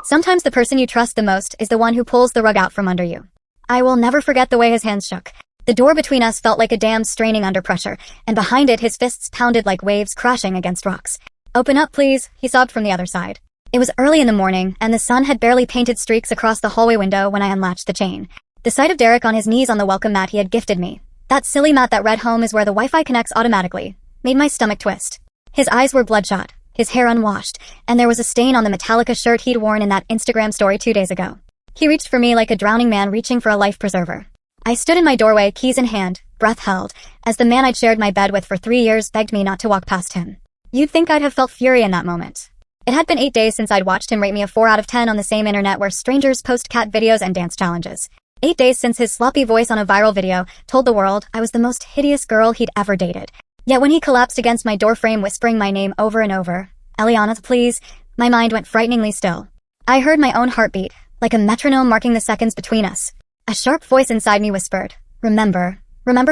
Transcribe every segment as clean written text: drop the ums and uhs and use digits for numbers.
Sometimes the person you trust the most is the one who pulls the rug out from under you. I will never forget the way his hands shook. The door between us felt like a dam straining under pressure, and behind it his fists pounded like waves crashing against rocks. "Open up, please," he sobbed from the other side. It was early in the morning, and the sun had barely painted streaks across the hallway window when I unlatched the chain. The sight of Derek on his knees on the welcome mat he had gifted me, that silly mat that read "Home is where the Wi-Fi connects automatically," made my stomach twist. His eyes were bloodshot, his hair unwashed, and there was a stain on the Metallica shirt he'd worn in that Instagram story 2 days ago. He reached for me like a drowning man reaching for a life preserver. I stood in my doorway, keys in hand, breath held, as the man I'd shared my bed with for 3 years begged me not to walk past him. You'd think I'd have felt fury in that moment. It had been 8 days since I'd watched him rate me a 4 out of 10 on the same internet where strangers post cat videos and dance challenges. 8 days since his sloppy voice on a viral video told the world I was the most hideous girl he'd ever dated. Yet when he collapsed against my doorframe whispering my name over and over, "Eliana, please," my mind went frighteningly still. I heard my own heartbeat, like a metronome marking the seconds between us. A sharp voice inside me whispered, Remember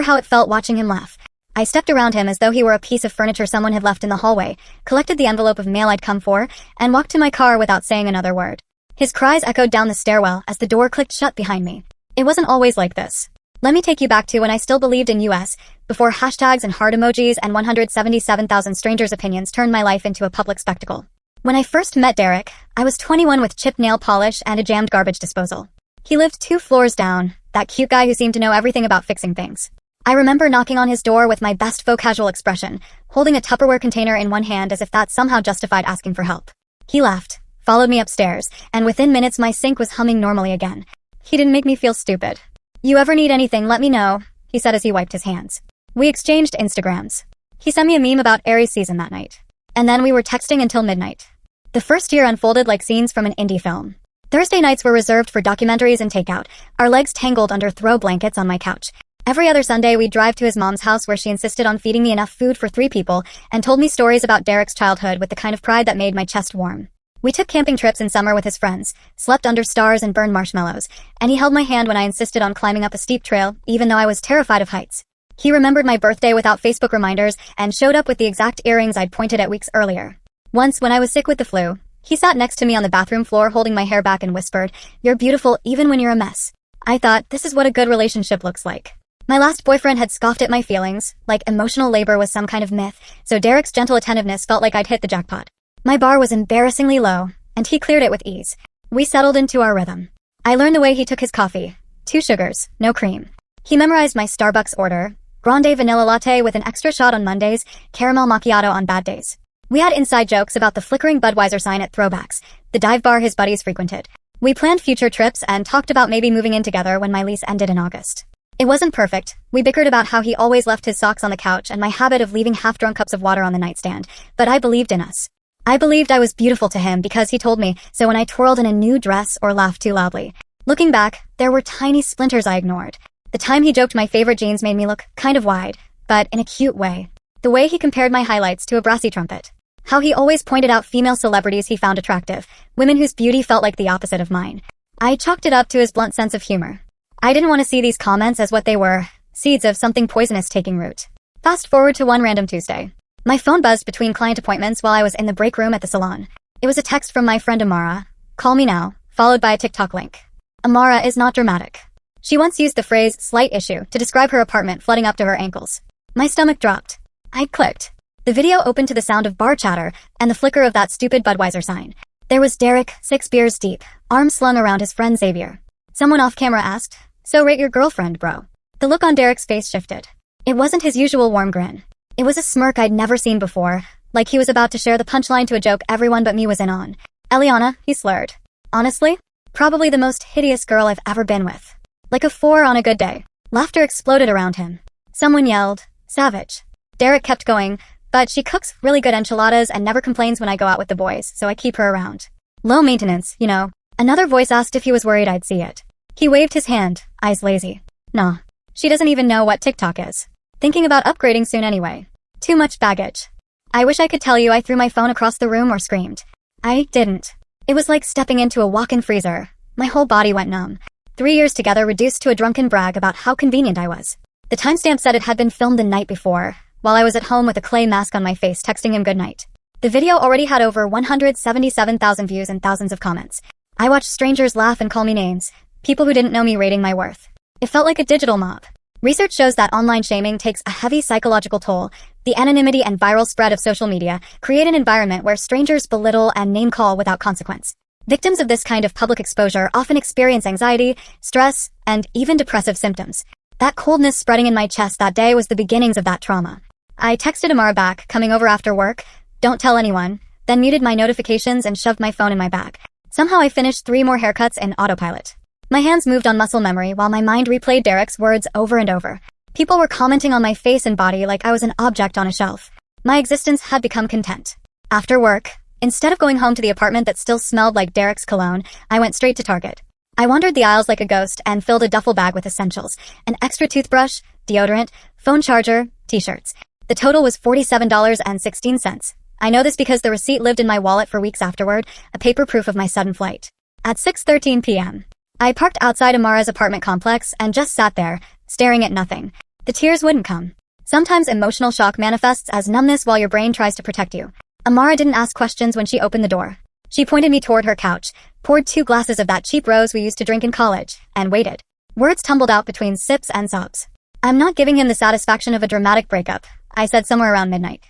how it felt watching him laugh." I stepped around him as though he were a piece of furniture someone had left in the hallway, collected the envelope of mail I'd come for, and walked to my car without saying another word. His cries echoed down the stairwell as the door clicked shut behind me. It wasn't always like this. Let me take you back to when I still believed in US, before hashtags and heart emojis and 177,000 strangers' opinions turned my life into a public spectacle. When I first met Derek, I was 21 with chipped nail polish and a jammed garbage disposal. He lived 2 floors down, that cute guy who seemed to know everything about fixing things. I remember knocking on his door with my best faux casual expression, holding a Tupperware container in one hand as if that somehow justified asking for help. He laughed, followed me upstairs, and within minutes my sink was humming normally again. He didn't make me feel stupid. "You ever need anything, let me know," he said as he wiped his hands. We exchanged Instagrams. He sent me a meme about Aries season that night. And then we were texting until midnight. The first year unfolded like scenes from an indie film. Thursday nights were reserved for documentaries and takeout, our legs tangled under throw blankets on my couch. Every other Sunday we'd drive to his mom's house where she insisted on feeding me enough food for 3 people and told me stories about Derek's childhood with the kind of pride that made my chest warm. We took camping trips in summer with his friends, slept under stars and burned marshmallows, and he held my hand when I insisted on climbing up a steep trail, even though I was terrified of heights. He remembered my birthday without Facebook reminders and showed up with the exact earrings I'd pointed at weeks earlier. Once, when I was sick with the flu, he sat next to me on the bathroom floor holding my hair back and whispered, "You're beautiful even when you're a mess." I thought, this is what a good relationship looks like. My last boyfriend had scoffed at my feelings, like emotional labor was some kind of myth, so Derek's gentle attentiveness felt like I'd hit the jackpot. My bar was embarrassingly low, and he cleared it with ease. We settled into our rhythm. I learned the way he took his coffee. 2 sugars, no cream. He memorized my Starbucks order, grande vanilla latte with an extra shot on Mondays, caramel macchiato on bad days. We had inside jokes about the flickering Budweiser sign at Throwbacks, the dive bar his buddies frequented. We planned future trips and talked about maybe moving in together when my lease ended in August. It wasn't perfect. We bickered about how he always left his socks on the couch and my habit of leaving half-drunk cups of water on the nightstand, but I believed in us. I believed I was beautiful to him because he told me so when I twirled in a new dress or laughed too loudly. Looking back, there were tiny splinters I ignored. The time he joked my favorite jeans made me look kind of wide, but in a cute way. The way he compared my highlights to a brassy trumpet. How he always pointed out female celebrities he found attractive, women whose beauty felt like the opposite of mine. I chalked it up to his blunt sense of humor. I didn't want to see these comments as what they were, seeds of something poisonous taking root. Fast forward to one random Tuesday. My phone buzzed between client appointments while I was in the break room at the salon. It was a text from my friend Amara, "Call me now," followed by a TikTok link. Amara is not dramatic. She once used the phrase "slight issue" to describe her apartment flooding up to her ankles. My stomach dropped. I clicked. The video opened to the sound of bar chatter and the flicker of that stupid Budweiser sign. There was Derek, 6 beers deep, arms slung around his friend Xavier. Someone off camera asked, "So rate your girlfriend, bro." The look on Derek's face shifted. It wasn't his usual warm grin. It was a smirk I'd never seen before, like he was about to share the punchline to a joke everyone but me was in on. "Eliana," he slurred. "Honestly, probably the most hideous girl I've ever been with." Like a 4 on a good day. Laughter exploded around him. Someone yelled, "Savage." Derek kept going, "But she cooks really good enchiladas and never complains when I go out with the boys, so I keep her around. Low maintenance, you know." Another voice asked if he was worried I'd see it. He waved his hand, eyes lazy. "Nah. She doesn't even know what TikTok is. Thinking about upgrading soon anyway. Too much baggage." I wish I could tell you I threw my phone across the room or screamed. I didn't. It was like stepping into a walk-in freezer. My whole body went numb. 3 years together reduced to a drunken brag about how convenient I was. The timestamp said it had been filmed the night before, while I was at home with a clay mask on my face texting him goodnight. The video already had over 177,000 views and thousands of comments. I watched strangers laugh and call me names, people who didn't know me rating my worth. It felt like a digital mob. Research shows that online shaming takes a heavy psychological toll. The anonymity and viral spread of social media create an environment where strangers belittle and name-call without consequence. Victims of this kind of public exposure often experience anxiety, stress, and even depressive symptoms. That coldness spreading in my chest that day was the beginnings of that trauma. I texted Amara back, coming over after work, don't tell anyone, then muted my notifications and shoved my phone in my bag. Somehow I finished 3 more haircuts in autopilot. My hands moved on muscle memory while my mind replayed Derek's words over and over. People were commenting on my face and body like I was an object on a shelf. My existence had become content. After work, instead of going home to the apartment that still smelled like Derek's cologne, I went straight to Target. I wandered the aisles like a ghost and filled a duffel bag with essentials, an extra toothbrush, deodorant, phone charger, t-shirts. The total was $47.16. I know this because the receipt lived in my wallet for weeks afterward, a paper proof of my sudden flight. At 6:13 p.m., I parked outside Amara's apartment complex and just sat there, staring at nothing. The tears wouldn't come. Sometimes emotional shock manifests as numbness while your brain tries to protect you. Amara didn't ask questions when she opened the door. She pointed me toward her couch, poured 2 glasses of that cheap rose we used to drink in college, and waited. Words tumbled out between sips and sobs. I'm not giving him the satisfaction of a dramatic breakup, I said somewhere around midnight.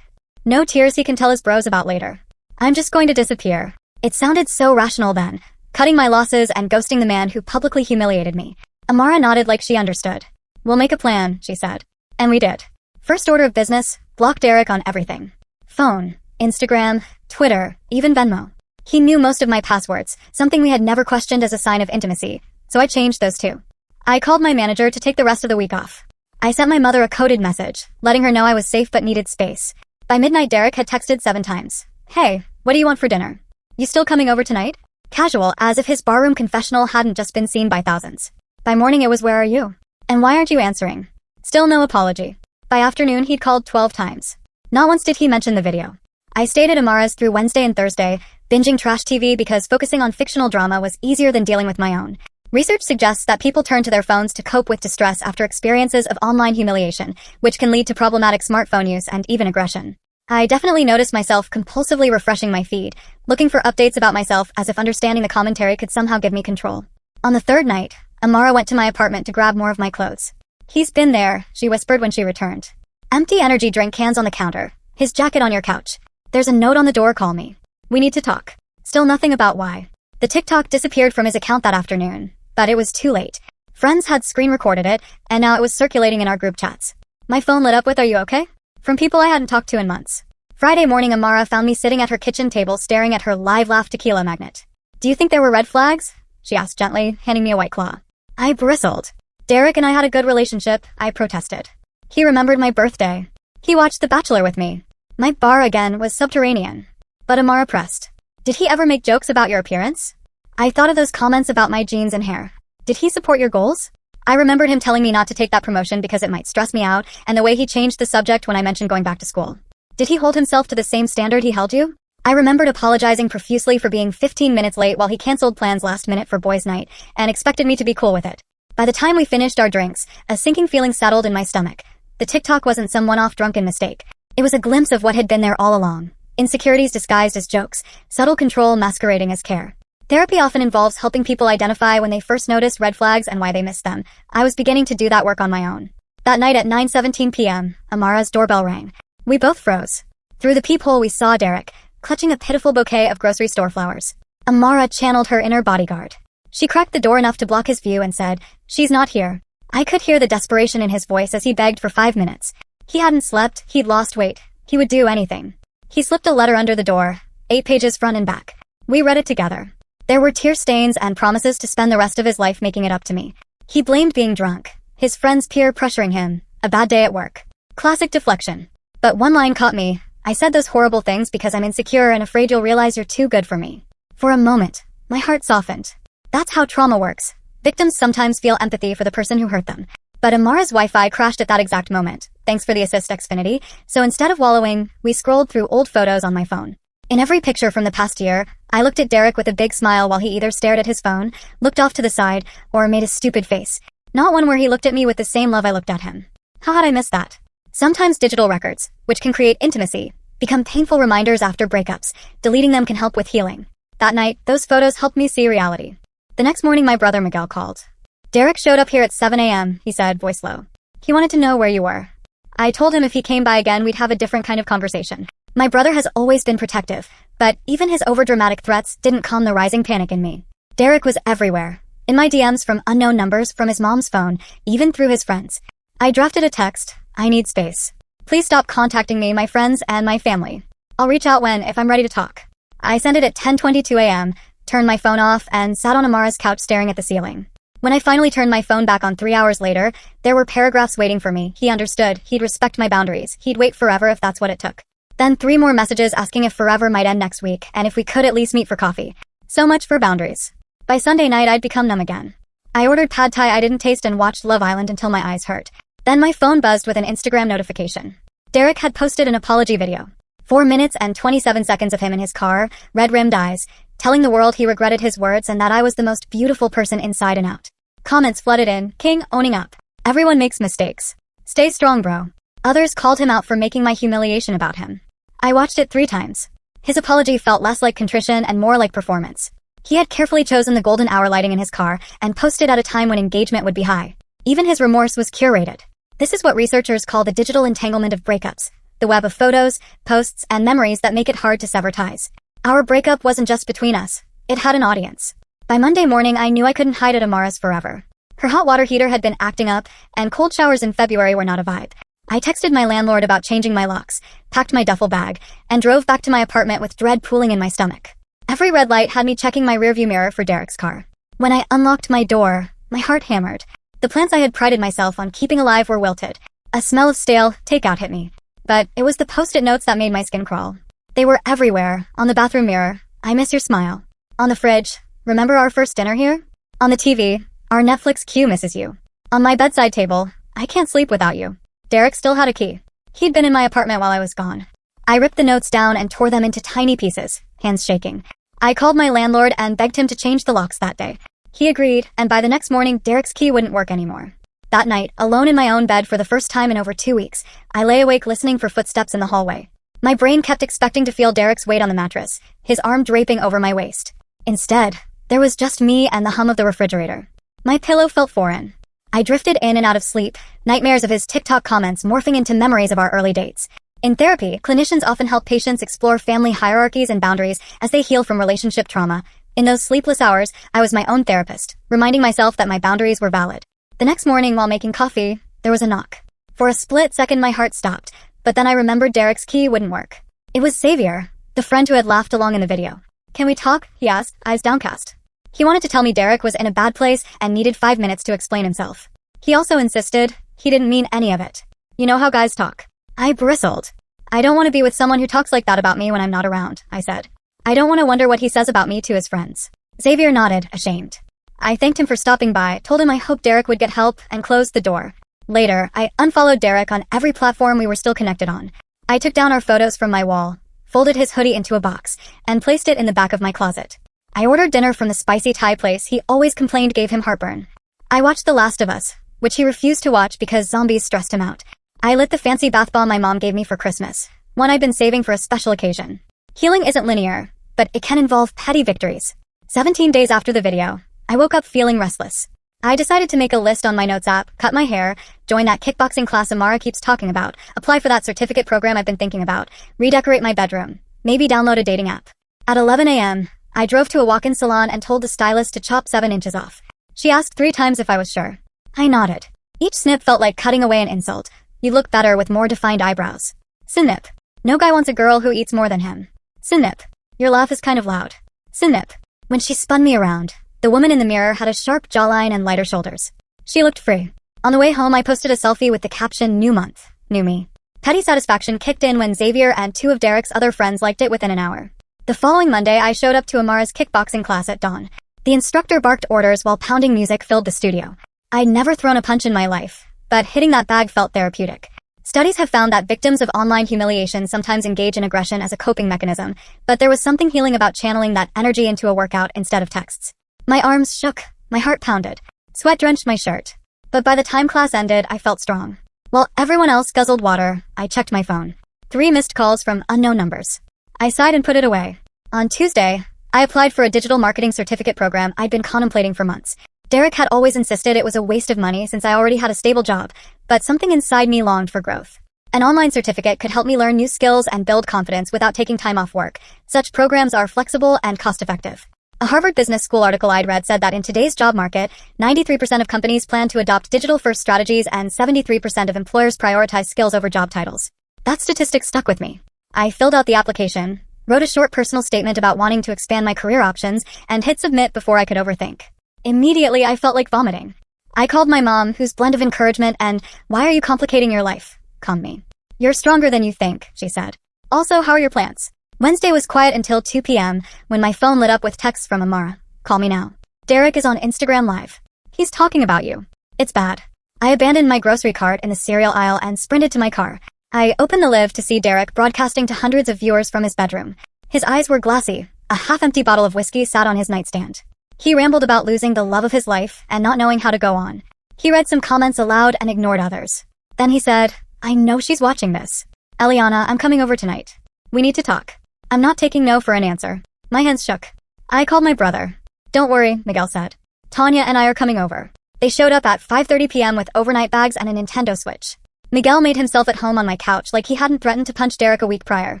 No tears he can tell his bros about later. I'm just going to disappear. It sounded so rational then, cutting my losses and ghosting the man who publicly humiliated me. Amara nodded like she understood. We'll make a plan, she said. And we did. First order of business, block Derek on everything. Phone, Instagram, Twitter, even Venmo. He knew most of my passwords, something we had never questioned as a sign of intimacy, so I changed those too. I called my manager to take the rest of the week off. I sent my mother a coded message, letting her know I was safe but needed space. By midnight, Derek had texted 7 times. Hey, what do you want for dinner? You still coming over tonight? Casual, as if his barroom confessional hadn't just been seen by thousands. By morning it was where are you? And why aren't you answering? Still no apology. By afternoon he'd called 12 times. Not once did he mention the video. I stayed at Amara's through Wednesday and Thursday, binging trash TV because focusing on fictional drama was easier than dealing with my own. Research suggests that people turn to their phones to cope with distress after experiences of online humiliation, which can lead to problematic smartphone use and even aggression. I definitely noticed myself compulsively refreshing my feed, looking for updates about myself as if understanding the commentary could somehow give me control. On the 3rd night, Amara went to my apartment to grab more of my clothes. He's been there, she whispered when she returned. Empty energy drink cans on the counter, his jacket on your couch. There's a note on the door, call me. We need to talk. Still nothing about why. The TikTok disappeared from his account that afternoon, but it was too late. Friends had screen recorded it, and now it was circulating in our group chats. My phone lit up with "Are you okay?" from people I hadn't talked to in months. Friday morning, Amara found me sitting at her kitchen table staring at her Live Laugh tequila magnet. Do you think there were red flags? She asked gently, handing me a White Claw. I bristled. Derek and I had a good relationship, I protested. He remembered my birthday. He watched The Bachelor with me. My bar again was subterranean. But Amara pressed. Did he ever make jokes about your appearance? I thought of those comments about my jeans and hair. Did he support your goals? I remembered him telling me not to take that promotion because it might stress me out, and the way he changed the subject when I mentioned going back to school. Did he hold himself to the same standard he held you? I remembered apologizing profusely for being 15 minutes late while he canceled plans last minute for boys' night, and expected me to be cool with it. By the time we finished our drinks, a sinking feeling settled in my stomach. The TikTok wasn't some one-off drunken mistake. It was a glimpse of what had been there all along. Insecurities disguised as jokes, subtle control masquerading as care. Therapy often involves helping people identify when they first notice red flags and why they missed them. I was beginning to do that work on my own. That night at 9:17 p.m., Amara's doorbell rang. We both froze. Through the peephole we saw Derek, clutching a pitiful bouquet of grocery store flowers. Amara channeled her inner bodyguard. She cracked the door enough to block his view and said, "She's not here." I could hear the desperation in his voice as he begged for 5 minutes. He hadn't slept, he'd lost weight. He would do anything. He slipped a letter under the door, 8 pages front and back. We read it together. There were tear stains and promises to spend the rest of his life making it up to me. He blamed being drunk, his friends peer pressuring him, a bad day at work. Classic deflection. But one line caught me. I said those horrible things because I'm insecure and afraid you'll realize you're too good for me. For a moment, my heart softened. That's how trauma works. Victims sometimes feel empathy for the person who hurt them. But Amara's Wi-Fi crashed at that exact moment. Thanks for the assist, Xfinity. So instead of wallowing, we scrolled through old photos on my phone. In every picture from the past year, I looked at Derek with a big smile while he either stared at his phone, looked off to the side, or made a stupid face. Not one where he looked at me with the same love I looked at him. How had I missed that? Sometimes digital records, which can create intimacy, become painful reminders after breakups. Deleting them can help with healing. That night, those photos helped me see reality. The next morning, my brother Miguel called. Derek showed up here at 7 a.m., he said, voice low. He wanted to know where you were. I told him if he came by again, we'd have a different kind of conversation. My brother has always been protective, but even his overdramatic threats didn't calm the rising panic in me. Derek was everywhere. In my DMs from unknown numbers, from his mom's phone, even through his friends. I drafted a text, I need space. Please stop contacting me, my friends, and my family. I'll reach out if I'm ready to talk. I sent it at 10:22 a.m., turned my phone off, and sat on Amara's couch staring at the ceiling. When I finally turned my phone back on 3 hours later, there were paragraphs waiting for me. He understood. He'd respect my boundaries. He'd wait forever if that's what it took. Then 3 more messages asking if forever might end next week, and if we could at least meet for coffee. So much for boundaries. By Sunday night, I'd become numb again. I ordered pad thai I didn't taste and watched Love Island until my eyes hurt. Then my phone buzzed with an Instagram notification. Derek had posted an apology video. 4 minutes and 27 seconds of him in his car, red-rimmed eyes, telling the world he regretted his words and that I was the most beautiful person inside and out. Comments flooded in, King, owning up. Everyone makes mistakes. Stay strong, bro. Others called him out for making my humiliation about him. I watched it 3 times. His apology felt less like contrition and more like performance. He had carefully chosen the golden hour lighting in his car and posted at a time when engagement would be high. Even his remorse was curated. This is what researchers call the digital entanglement of breakups, the web of photos, posts, and memories that make it hard to sever ties. Our breakup wasn't just between us. It had an audience. By Monday morning, I knew I couldn't hide at Amara's forever. Her hot water heater had been acting up, and cold showers in February were not a vibe. I texted my landlord about changing my locks, packed my duffel bag, and drove back to my apartment with dread pooling in my stomach. Every red light had me checking my rearview mirror for Derek's car. When I unlocked my door, my heart hammered. The plants I had prided myself on keeping alive were wilted. A smell of stale takeout hit me. But it was the post-it notes that made my skin crawl. They were everywhere. On the bathroom mirror, I miss your smile. On the fridge, remember our first dinner here? On the TV, our Netflix queue misses you. On my bedside table, I can't sleep without you. Derek still had a key. He'd been in my apartment while I was gone. I ripped the notes down and tore them into tiny pieces, hands shaking. I called my landlord and begged him to change the locks that day. He agreed, and by the next morning, Derek's key wouldn't work anymore. That night, alone in my own bed for the first time in over 2 weeks, I lay awake listening for footsteps in the hallway. My brain kept expecting to feel Derek's weight on the mattress, his arm draping over my waist. Instead, there was just me and the hum of the refrigerator. My pillow felt foreign. I drifted in and out of sleep, nightmares of his TikTok comments morphing into memories of our early dates. In therapy, clinicians often help patients explore family hierarchies and boundaries as they heal from relationship trauma. In those sleepless hours, I was my own therapist, reminding myself that my boundaries were valid. The next morning, while making coffee, there was a knock. For a split second, my heart stopped, but then I remembered Derek's key wouldn't work. It was Xavier, the friend who had laughed along in the video. Can we talk? He asked, eyes downcast. He wanted to tell me Derek was in a bad place and needed 5 minutes to explain himself. He also insisted he didn't mean any of it. You know how guys talk. I bristled. I don't want to be with someone who talks like that about me when I'm not around, I said. I don't want to wonder what he says about me to his friends. Xavier nodded, ashamed. I thanked him for stopping by, told him I hoped Derek would get help, and closed the door. Later, I unfollowed Derek on every platform we were still connected on. I took down our photos from my wall, folded his hoodie into a box, and placed it in the back of my closet. I ordered dinner from the spicy Thai place he always complained gave him heartburn. I watched The Last of Us, which he refused to watch because zombies stressed him out. I lit the fancy bath bomb my mom gave me for Christmas, one I'd been saving for a special occasion. Healing isn't linear, but it can involve petty victories. 17 days after the video, I woke up feeling restless. I decided to make a list on my notes app, cut my hair, join that kickboxing class Amara keeps talking about, apply for that certificate program I've been thinking about, redecorate my bedroom, maybe download a dating app. At 11 a.m., I drove to a walk-in salon and told the stylist to chop 7 inches off. She asked 3 times if I was sure. I nodded. Each snip felt like cutting away an insult. You look better with more defined eyebrows. Snip. No guy wants a girl who eats more than him. Snip. Your laugh is kind of loud. Snip. When she spun me around, the woman in the mirror had a sharp jawline and lighter shoulders. She looked free. On the way home, I posted a selfie with the caption, "New month, new me." Petty satisfaction kicked in when Xavier and 2 of Derek's other friends liked it within an hour. The following Monday, I showed up to Amara's kickboxing class at dawn. The instructor barked orders while pounding music filled the studio. I'd never thrown a punch in my life, but hitting that bag felt therapeutic. Studies have found that victims of online humiliation sometimes engage in aggression as a coping mechanism, but there was something healing about channeling that energy into a workout instead of texts. My arms shook, my heart pounded. Sweat drenched my shirt. But by the time class ended, I felt strong. While everyone else guzzled water, I checked my phone. 3 missed calls from unknown numbers. I sighed and put it away. On Tuesday, I applied for a digital marketing certificate program I'd been contemplating for months. Derek had always insisted it was a waste of money since I already had a stable job, but something inside me longed for growth. An online certificate could help me learn new skills and build confidence without taking time off work. Such programs are flexible and cost-effective. A Harvard Business School article I'd read said that in today's job market, 93% of companies plan to adopt digital-first strategies and 73% of employers prioritize skills over job titles. That statistic stuck with me. I filled out the application, wrote a short personal statement about wanting to expand my career options, and hit submit before I could overthink. Immediately, I felt like vomiting. I called my mom, whose blend of encouragement and, "Why are you complicating your life?" calmed me. "You're stronger than you think," she said. "Also, how are your plans?" Wednesday was quiet until 2 p.m. when my phone lit up with texts from Amara. "Call me now. Derek is on Instagram Live. He's talking about you. It's bad." I abandoned my grocery cart in the cereal aisle and sprinted to my car. I opened the live to see Derek broadcasting to hundreds of viewers from his bedroom. His eyes were glassy. A half-empty bottle of whiskey sat on his nightstand. He rambled about losing the love of his life and not knowing how to go on. He read some comments aloud and ignored others. Then he said, "I know she's watching this. Eliana, I'm coming over tonight. We need to talk." I'm not taking no for an answer. My hands shook. I called my brother. "Don't worry," Miguel said. "Tanya and I are coming over." They showed up at 5:30 p.m. with overnight bags and a Nintendo Switch. Miguel made himself at home on my couch like he hadn't threatened to punch Derek a week prior.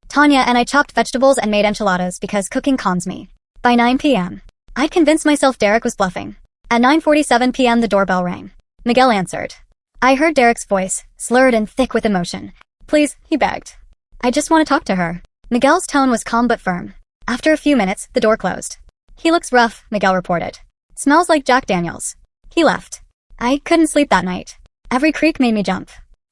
Tanya and I chopped vegetables and made enchiladas because cooking calms me. By 9 p.m., I'd convinced myself Derek was bluffing. At 9:47 p.m. the doorbell rang. Miguel answered. I heard Derek's voice, slurred and thick with emotion. "Please," he begged. "I just want to talk to her." Miguel's tone was calm but firm. After a few minutes, the door closed. "He looks rough," Miguel reported. "Smells like Jack Daniels." He left. I couldn't sleep that night. Every creak made me jump.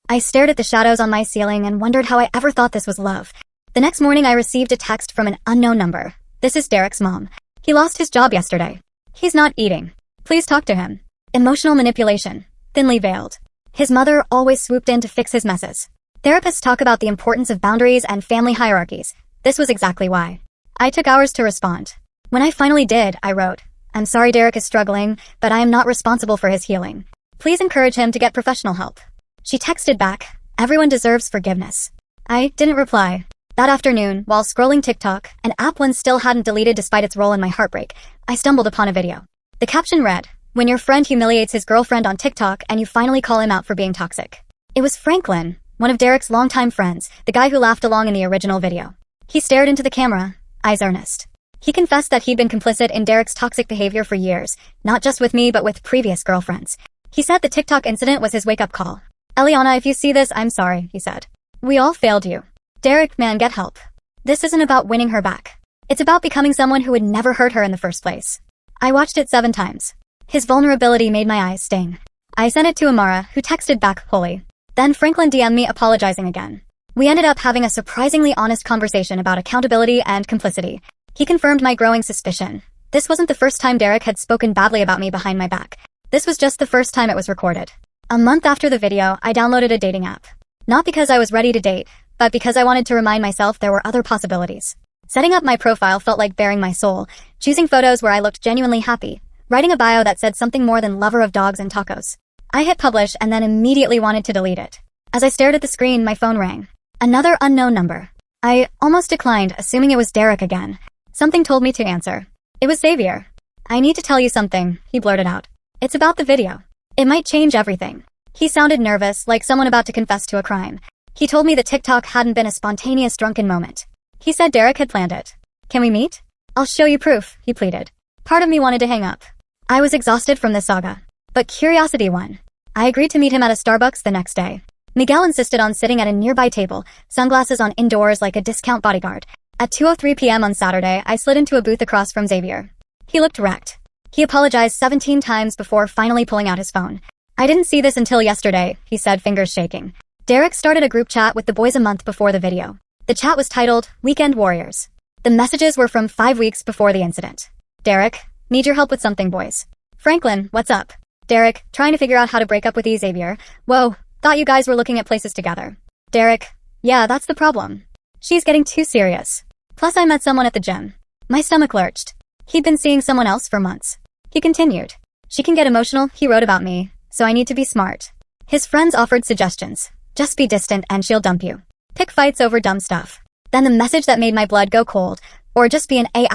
I stared at the shadows on my ceiling and wondered how I ever thought this was love. The next morning I received a text from an unknown number. "This is Derek's mom. He lost his job yesterday. He's not eating. Please talk to him." Emotional manipulation, thinly veiled. His mother always swooped in to fix his messes. Therapists talk about the importance of boundaries and family hierarchies. This was exactly why. I took hours to respond. When I finally did, I wrote, "I'm sorry Derek is struggling, but I am not responsible for his healing. Please encourage him to get professional help." She texted back, "Everyone deserves forgiveness." I didn't reply. That afternoon, while scrolling TikTok, an app one still hadn't deleted despite its role in my heartbreak, I stumbled upon a video. The caption read, "When your friend humiliates his girlfriend on TikTok and you finally call him out for being toxic." It was Franklin, one of Derek's longtime friends, the guy who laughed along in the original video. He stared into the camera, eyes earnest. He confessed that he'd been complicit in Derek's toxic behavior for years, not just with me but with previous girlfriends. He said the TikTok incident was his wake-up call. "Eliana, if you see this, I'm sorry," he said. "We all failed you. Derek, man, get help. This isn't about winning her back. It's about becoming someone who would never hurt her in the first place." I watched it 7 times. His vulnerability made my eyes sting. I sent it to Amara, who texted back, "Holy." Then Franklin DM'd me apologizing again. We ended up having a surprisingly honest conversation about accountability and complicity. He confirmed my growing suspicion. This wasn't the first time Derek had spoken badly about me behind my back. This was just the first time it was recorded. A month after the video, I downloaded a dating app. Not because I was ready to date, but because I wanted to remind myself there were other possibilities. Setting up my profile felt like bearing my soul, choosing photos where I looked genuinely happy, writing a bio that said something more than lover of dogs and tacos. I hit publish and then immediately wanted to delete it. As I stared at the screen, my phone rang. Another unknown number. I almost declined, assuming it was Derek again. Something told me to answer. It was Xavier. "I need to tell you something," he blurted out. "It's about the video. It might change everything." He sounded nervous, like someone about to confess to a crime. He told me that TikTok hadn't been a spontaneous drunken moment. He said Derek had planned it. "Can we meet?" "I'll show you proof," he pleaded. Part of me wanted to hang up. I was exhausted from this saga. But curiosity won. I agreed to meet him at a Starbucks the next day. Miguel insisted on sitting at a nearby table, sunglasses on indoors like a discount bodyguard. At 2:03 p.m. on Saturday, I slid into a booth across from Xavier. He looked wrecked. He apologized 17 times before finally pulling out his phone. "I didn't see this until yesterday," he said, fingers shaking. Derek started a group chat with the boys a month before the video. The chat was titled, "Weekend Warriors." The messages were from 5 weeks before the incident. "Derek, need your help with something, boys." "Franklin, what's up?" "Derek, trying to figure out how to break up with Xavier." "Whoa, thought you guys were looking at places together." "Derek, yeah, that's the problem. She's getting too serious. Plus I met someone at the gym." My stomach lurched. He'd been seeing someone else for months. He continued. "She can get emotional, he wrote about me, so I need to be smart." His friends offered suggestions. "Just be distant and she'll dump you. Pick fights over dumb stuff." Then the message that made my blood go cold. Or just be an A***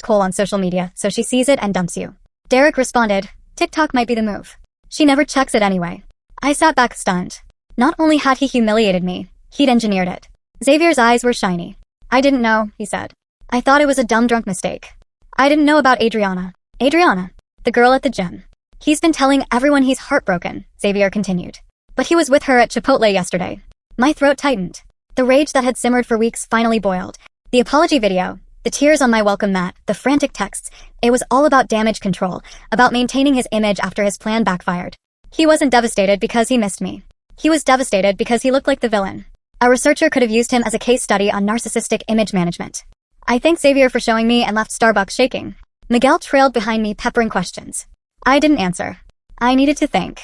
hole on social media so she sees it and dumps you. Derek responded, TikTok might be the move. She never checks it anyway. I sat back stunned. Not only had he humiliated me, he'd engineered it. Xavier's eyes were shiny. I didn't know, he said. I thought it was a dumb drunk mistake. I didn't know about Adriana. Adriana, the girl at the gym. He's been telling everyone he's heartbroken, Xavier continued. But he was with her at Chipotle yesterday. My throat tightened. The rage that had simmered for weeks finally boiled. The apology video, the tears on my welcome mat, the frantic texts, it was all about damage control, about maintaining his image after his plan backfired. He wasn't devastated because he missed me. He was devastated because he looked like the villain. A researcher could have used him as a case study on narcissistic image management. I thanked Xavier for showing me and left Starbucks shaking. Miguel trailed behind me, peppering questions. I didn't answer. I needed to think.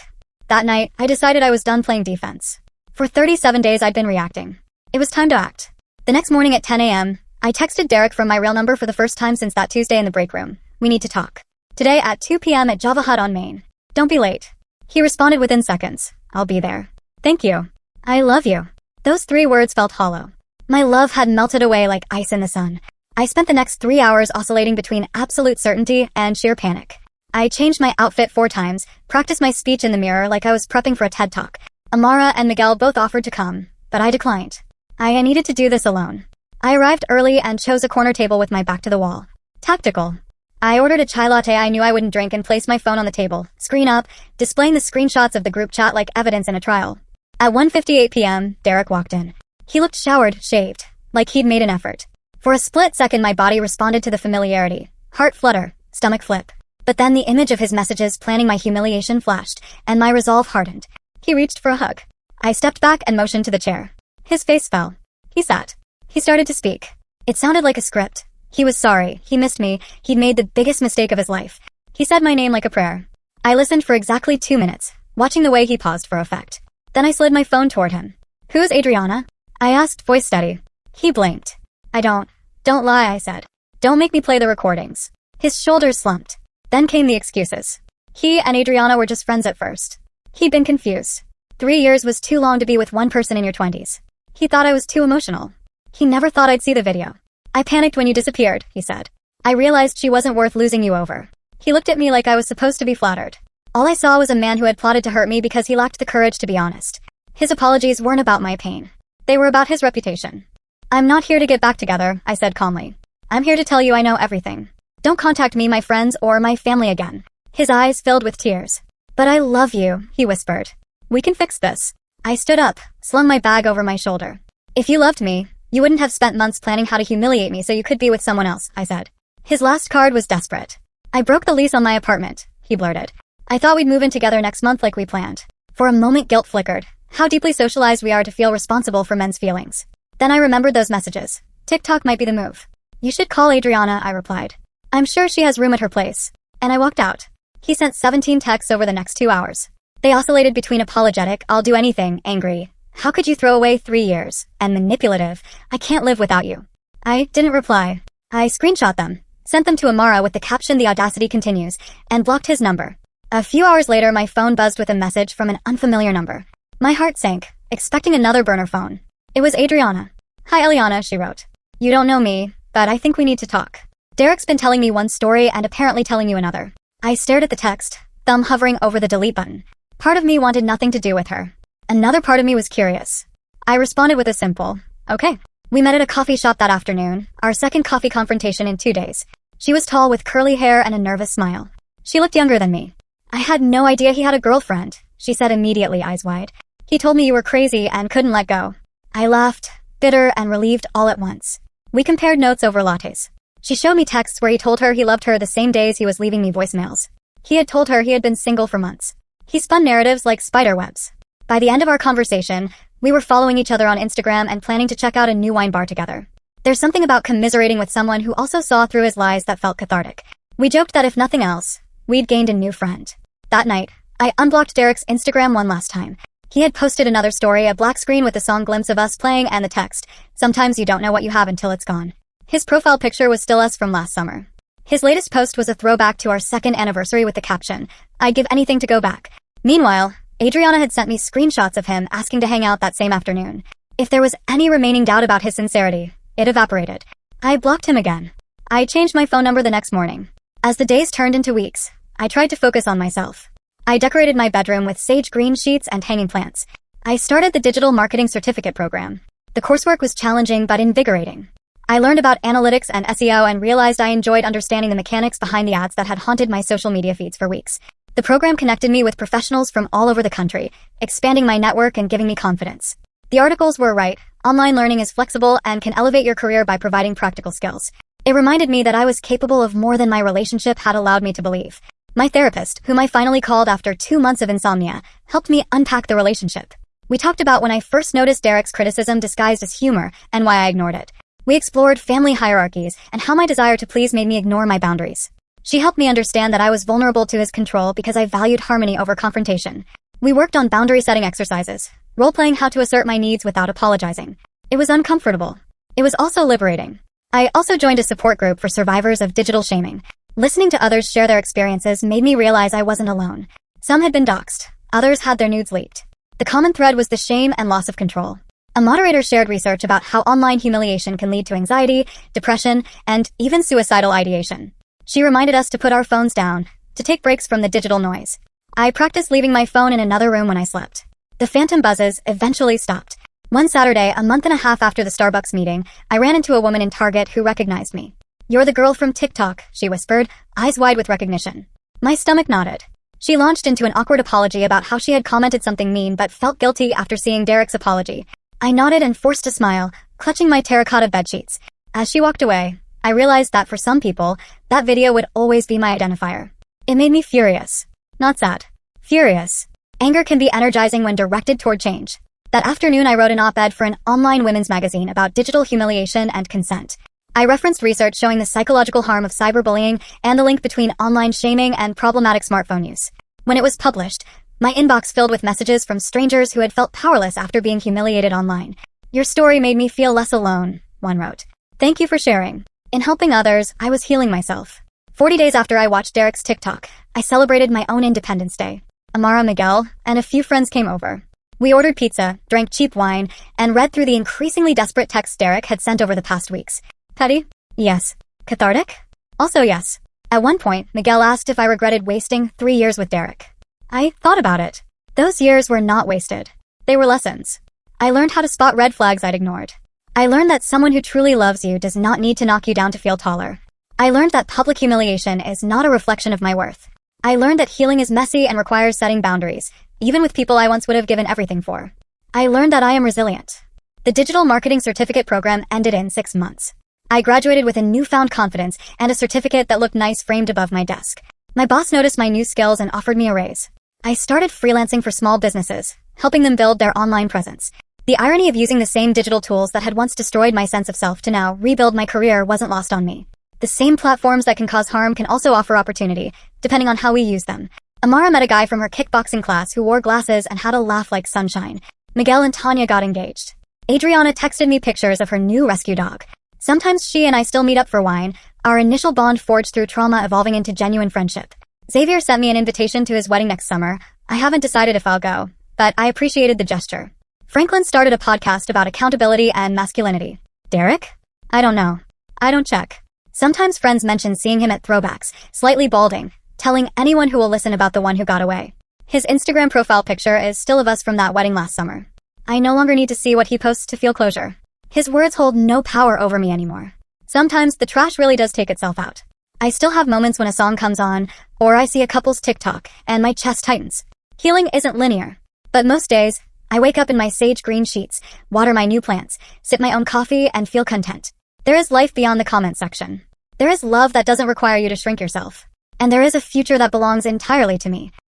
That night, I decided I was done playing defense. For 37 days I'd been reacting. It was time to act. The next morning at 10 a.m., I texted Derek from my real number for the first time since that Tuesday in the break room. We need to talk. Today at 2 p.m. at Java Hut on Main. Don't be late. He responded within seconds. I'll be there. Thank you. I love you. Those 3 words felt hollow. My love had melted away like ice in the sun. I spent the next 3 hours oscillating between absolute certainty and sheer panic. I changed my outfit 4 times, practiced my speech in the mirror like I was prepping for a TED Talk. Amara and Miguel both offered to come, but I declined. I needed to do this alone. I arrived early and chose a corner table with my back to the wall. Tactical. I ordered a chai latte I knew I wouldn't drink and placed my phone on the table, screen up, displaying the screenshots of the group chat like evidence in a trial. At 1:58 p.m., Derek walked in. He looked showered, shaved, like he'd made an effort. For a split second my body responded to the familiarity. Heart flutter, stomach flip. But then the image of his messages planning my humiliation flashed, and my resolve hardened. He reached for a hug. I stepped back and motioned to the chair. His face fell. He sat. He started to speak. It sounded like a script. He was sorry. He missed me. He'd made the biggest mistake of his life. He said my name like a prayer. I listened for exactly 2 minutes, watching the way he paused for effect. Then I slid my phone toward him. Who's Adriana? I asked, voice steady. He blinked. Don't lie, I said. Don't make me play the recordings. His shoulders slumped. Then came the excuses. He and Adriana were just friends at first. He'd been confused. 3 years was too long to be with one person in your 20s. He thought I was too emotional. He never thought I'd see the video. I panicked when you disappeared, he said. I realized she wasn't worth losing you over. He looked at me like I was supposed to be flattered. All I saw was a man who had plotted to hurt me because he lacked the courage to be honest. His apologies weren't about my pain. They were about his reputation. I'm not here to get back together, I said calmly. I'm here to tell you I know everything. Don't contact me, my friends, or my family again. His eyes filled with tears. But I love you, he whispered. We can fix this. I stood up, slung my bag over my shoulder. If you loved me, you wouldn't have spent months planning how to humiliate me so you could be with someone else, I said. His last card was desperate. I broke the lease on my apartment, he blurted. I thought we'd move in together next month like we planned. For a moment guilt flickered. How deeply socialized we are to feel responsible for men's feelings. Then I remembered those messages. TikTok might be the move. You should call Adriana, I replied. I'm sure she has room at her place. And I walked out. He sent 17 texts over the next 2 hours. They oscillated between apologetic, I'll do anything, angry, how could you throw away 3 years, and manipulative, I can't live without you. I didn't reply. I screenshot them, sent them to Amara with the caption The Audacity Continues, and blocked his number. A few hours later my phone buzzed with a message from an unfamiliar number. My heart sank, expecting another burner phone. It was Adriana. Hi Eliana, she wrote. You don't know me, but I think we need to talk. Derek's been telling me one story and apparently telling you another. I stared at the text, thumb hovering over the delete button. Part of me wanted nothing to do with her. Another part of me was curious. I responded with a simple, okay. We met at a coffee shop that afternoon, our second coffee confrontation in 2 days. She was tall with curly hair and a nervous smile. She looked younger than me. I had no idea he had a girlfriend, she said immediately, eyes wide. He told me you were crazy and couldn't let go. I laughed, bitter and relieved all at once. We compared notes over lattes. She showed me texts where he told her he loved her the same days he was leaving me voicemails. He had told her he had been single for months. He spun narratives like spider webs. By the end of our conversation, we were following each other on Instagram and planning to check out a new wine bar together. There's something about commiserating with someone who also saw through his lies that felt cathartic. We joked that if nothing else, we'd gained a new friend. That night, I unblocked Derek's Instagram one last time. He had posted another story, a black screen with the song Glimpse of Us playing and the text, sometimes you don't know what you have until it's gone. His profile picture was still us from last summer. His latest post was a throwback to our 2nd anniversary with the caption, I'd give anything to go back. Meanwhile, Adriana had sent me screenshots of him asking to hang out that same afternoon. If there was any remaining doubt about his sincerity, it evaporated. I blocked him again. I changed my phone number the next morning. As the days turned into weeks, I tried to focus on myself. I decorated my bedroom with sage green sheets and hanging plants. I started the digital marketing certificate program. The coursework was challenging but invigorating. I learned about analytics and SEO and realized I enjoyed understanding the mechanics behind the ads that had haunted my social media feeds for weeks. The program connected me with professionals from all over the country, expanding my network and giving me confidence. The articles were right. Online learning is flexible and can elevate your career by providing practical skills. It reminded me that I was capable of more than my relationship had allowed me to believe. My therapist, whom I finally called after 2 months of insomnia, helped me unpack the relationship. We talked about when I first noticed Derek's criticism disguised as humor and why I ignored it. We explored family hierarchies and how my desire to please made me ignore my boundaries. She helped me understand that I was vulnerable to his control because I valued harmony over confrontation. We worked on boundary-setting exercises, role-playing how to assert my needs without apologizing. It was uncomfortable. It was also liberating. I also joined a support group for survivors of digital shaming. Listening to others share their experiences made me realize I wasn't alone. Some had been doxxed. Others had their nudes leaked. The common thread was the shame and loss of control. A moderator shared research about how online humiliation can lead to anxiety, depression, and even suicidal ideation. She reminded us to put our phones down, to take breaks from the digital noise. I practiced leaving my phone in another room when I slept. The phantom buzzes eventually stopped. One Saturday, a month and a half after the Starbucks meeting, I ran into a woman in Target who recognized me. "You're the girl from TikTok," she whispered, eyes wide with recognition. My stomach nodded. She launched into an awkward apology about how she had commented something mean but felt guilty after seeing Derek's apology. I nodded and forced a smile, clutching my terracotta bedsheets. As she walked away, I realized that for some people, that video would always be my identifier. It made me furious. Not sad. Furious. Anger can be energizing when directed toward change. That afternoon, I wrote an op-ed for an online women's magazine about digital humiliation and consent. I referenced research showing the psychological harm of cyberbullying and the link between online shaming and problematic smartphone use. When it was published, my inbox filled with messages from strangers who had felt powerless after being humiliated online. "Your story made me feel less alone," one wrote. "Thank you for sharing. In helping others, I was healing myself." 40 days after I watched Derek's TikTok, I celebrated my own Independence Day. Amara, Miguel, and a few friends came over. We ordered pizza, drank cheap wine, and read through the increasingly desperate texts Derek had sent over the past weeks. Petty? Yes. Cathartic? Also yes. At one point, Miguel asked if I regretted wasting 3 years with Derek. I thought about it. Those years were not wasted. They were lessons. I learned how to spot red flags I'd ignored. I learned that someone who truly loves you does not need to knock you down to feel taller. I learned that public humiliation is not a reflection of my worth. I learned that healing is messy and requires setting boundaries, even with people I once would have given everything for. I learned that I am resilient. The digital marketing certificate program ended in 6 months. I graduated with a newfound confidence and a certificate that looked nice framed above my desk. My boss noticed my new skills and offered me a raise. I started freelancing for small businesses, helping them build their online presence. The irony of using the same digital tools that had once destroyed my sense of self to now rebuild my career wasn't lost on me. The same platforms that can cause harm can also offer opportunity, depending on how we use them. Amara met a guy from her kickboxing class who wore glasses and had a laugh like sunshine. Miguel and Tanya got engaged. Adriana texted me pictures of her new rescue dog. Sometimes she and I still meet up for wine, our initial bond forged through trauma evolving into genuine friendship. Xavier sent me an invitation to his wedding next summer. I haven't decided if I'll go, but I appreciated the gesture. Franklin started a podcast about accountability and masculinity. Derek? I don't know. I don't check. Sometimes friends mention seeing him at throwbacks, slightly balding, telling anyone who will listen about the one who got away. His Instagram profile picture is still of us from that wedding last summer. I no longer need to see what he posts to feel closure. His words hold no power over me anymore. Sometimes the trash really does take itself out. I still have moments when a song comes on, or I see a couple's TikTok, and my chest tightens. Healing isn't linear. But most days, I wake up in my sage green sheets, water my new plants, sip my own coffee, and feel content. There is life beyond the comment section. There is love that doesn't require you to shrink yourself. And there is a future that belongs entirely to me.